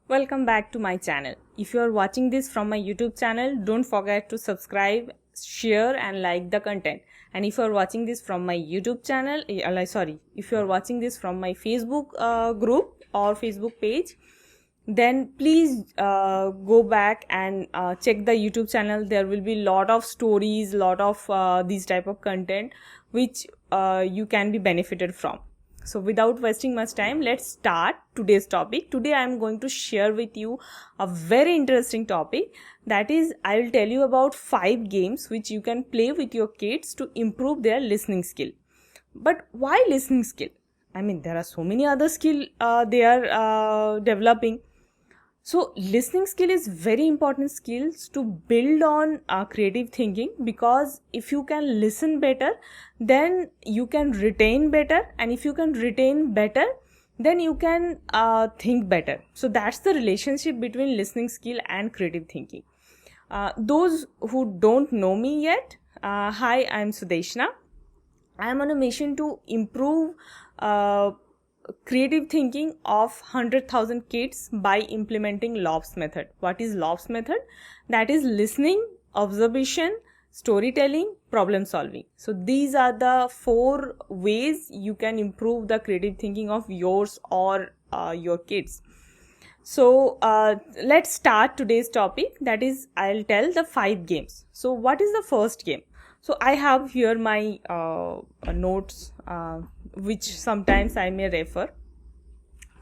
Welcome back to my channel. If you are watching this from my YouTube channel, don't forget to subscribe, share and like the content. And if you are watching this from my YouTube channel, if you are watching this from my Facebook group or Facebook page, then please go back and check the YouTube channel. There will be lot of stories, lot of these type of content which you can be benefited from. So without wasting much time, let's start today's topic. Today I am going to share with you a very interesting topic. That is, I will tell you about 5 games which you can play with your kids to improve their listening skill. But why listening skill? I mean, there are so many other skill they are developing. So listening skill is very important skills to build on creative thinking, because if you can listen better, then you can retain better, and if you can retain better, then you can think better. So that's the relationship between listening skill and creative thinking. Those who don't know me yet, hi, I'm Sudeshna. I'm on a mission to improve creative thinking of 100,000 kids by implementing Lob's method. What is Lob's method? That is listening, observation, storytelling, problem solving. So these are the 4 ways you can improve the creative thinking of yours or your kids. So let's start today's topic. That is, I'll tell the 5 games. So what is the first game? So I have here my notes which sometimes I may refer.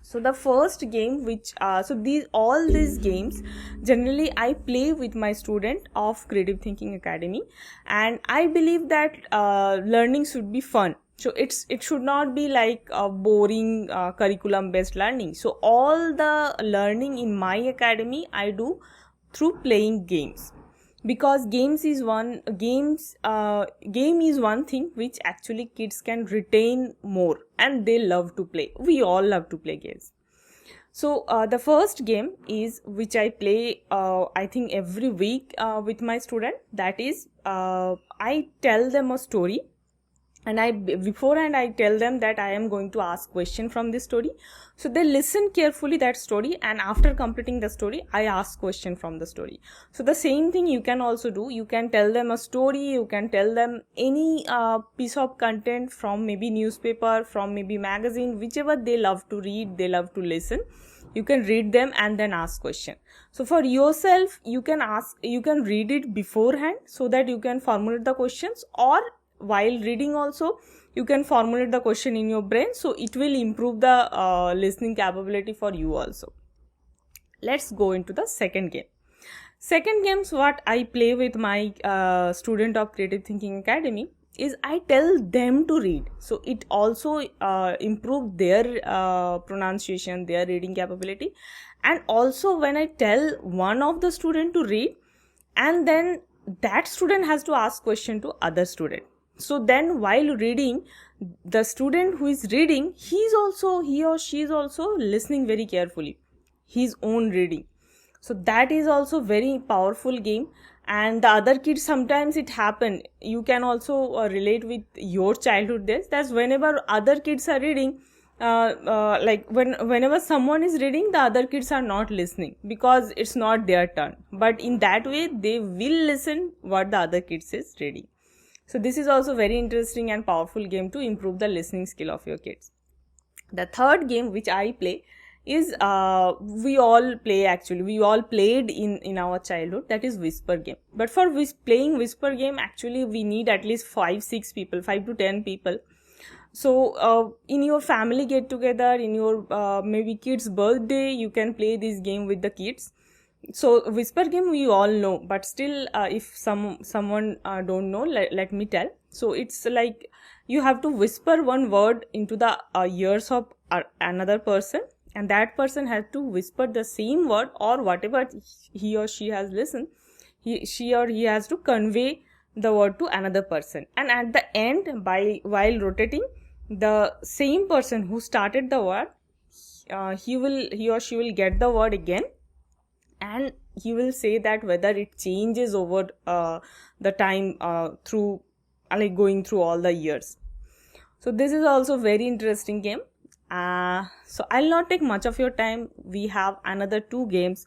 So the first game which all these games generally I play with my student of Creative Thinking Academy, and I believe that learning should be fun. So it should not be like a boring curriculum based learning. So all the learning in my academy I do through playing games, because game is one thing which actually kids can retain more, and they love to play. We all love to play games. So the first game is which I play I think every week with my student. That is, I tell them a story, and beforehand I tell them that I am going to ask question from this story. So they listen carefully that story, and after completing the story I ask question from the story. So the same thing you can also do. You can tell them a story, you can tell them any piece of content from maybe newspaper, from maybe magazine, whichever they love to read, they love to listen. You can read them and then ask question. So for yourself, you can read it beforehand so that you can formulate the questions, or while reading also you can formulate the question in your brain, so it will improve the listening capability for you also. Let's go into the second game. Second games what I play with my student of Creative Thinking Academy is I tell them to read. So it also improve their pronunciation, their reading capability. And also when I tell one of the student to read, and then that student has to ask question to other student. So then while reading, the student who is reading, he or she is also listening very carefully, his own reading. So that is also very powerful game. And the other kids, sometimes it happen, you can also relate with your childhood days, that's whenever other kids are reading, whenever someone is reading, the other kids are not listening because it's not their turn. But in that way they will listen what the other kids is reading. So this is also very interesting and powerful game to improve the listening skill of your kids. The third game which I play is we all played in our childhood, that is whisper game. But for playing whisper game, actually we need at least 5 to 10 people. So in your family get together, in your maybe kids birthday, you can play this game with the kids. So whisper game we all know, but still if someone don't know, let me tell. So it's like you have to whisper one word into the ears of another person, and that person has to whisper the same word or whatever he or she has listened. She or he has to convey the word to another person, and at the end, while rotating, the same person who started the word, he or she will get the word again, and he will say that whether it changes over the time through like going through all the years. So this is also very interesting game. So I'll not take much of your time. We have another 2 games,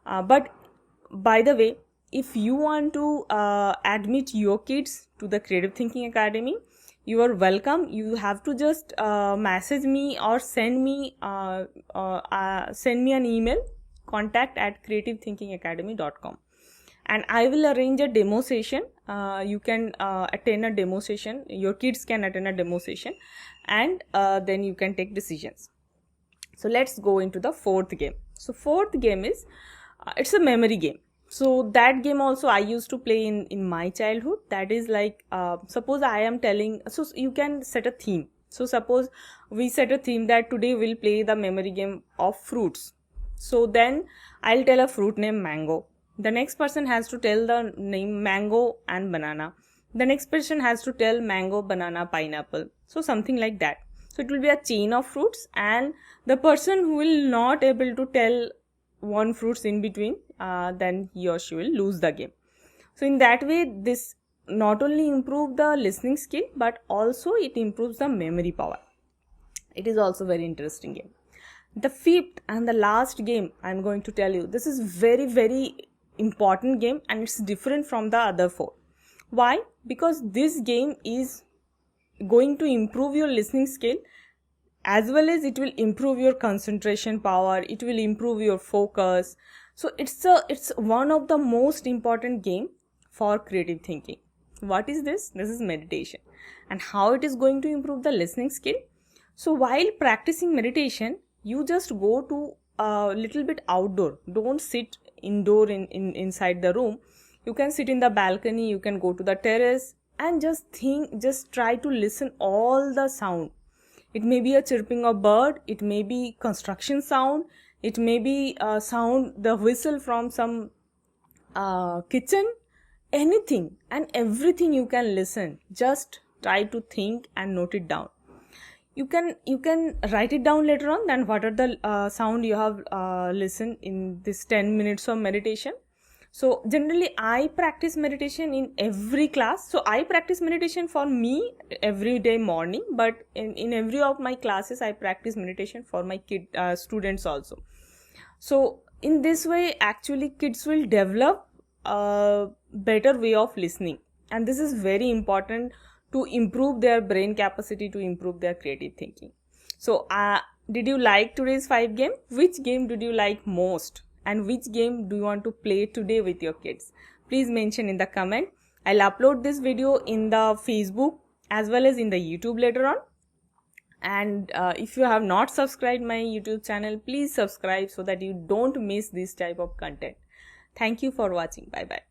but by the way, if you want to admit your kids to the Creative Thinking Academy, you are welcome. You have to just message me or send me an email, contact@creativethinkingacademy.com, and I will arrange a demo session. You can attend a demo session. Your kids can attend a demo session, and then you can take decisions. So let's go into the 4th game. So 4th game is it's a memory game. So that game also I used to play in my childhood. That is like, suppose I am telling, so you can set a theme. So suppose we set a theme that today we'll play the memory game of fruits. So then I'll tell a fruit named mango. The next person has to tell the name mango and banana. The next person has to tell mango, banana, pineapple. So something like that. So it will be a chain of fruits, and the person who will not able to tell one fruits in between, then he or she will lose the game. So in that way, this not only improve the listening skill, but also it improves the memory power. It is also very interesting game. The 5th and the last game I'm going to tell you, this is very, very important game, and it's different from the other 4. Why? Because this game is going to improve your listening skill, as well as it will improve your concentration power, it will improve your focus. So it's one of the most important game for creative thinking. What is this? This is meditation. And how it is going to improve the listening skill? So while practicing meditation, you just go to a little bit outdoor. Don't sit indoor inside the room. You can sit in the balcony, you can go to the terrace, and just try to listen all the sound. It may be a chirping of bird, it may be construction sound, it may be sound, the whistle from some kitchen, anything and everything you can listen. Just try to think and note it down. You can write it down later on, then what are the sound you have listened in this 10 minutes of meditation. So generally I practice meditation in every class. So I practice meditation for me every day morning, but in every of my classes I practice meditation for my students also. So in this way, actually kids will develop a better way of listening, and this is very important to improve their brain capacity, to improve their creative thinking. So did you like today's 5 game? Which game did you like most? And which game do you want to play today with your kids? Please mention in the comment. I'll upload this video in the Facebook as well as in the YouTube later on. And if you have not subscribed my YouTube channel, please subscribe so that you don't miss this type of content. Thank you for watching. Bye bye.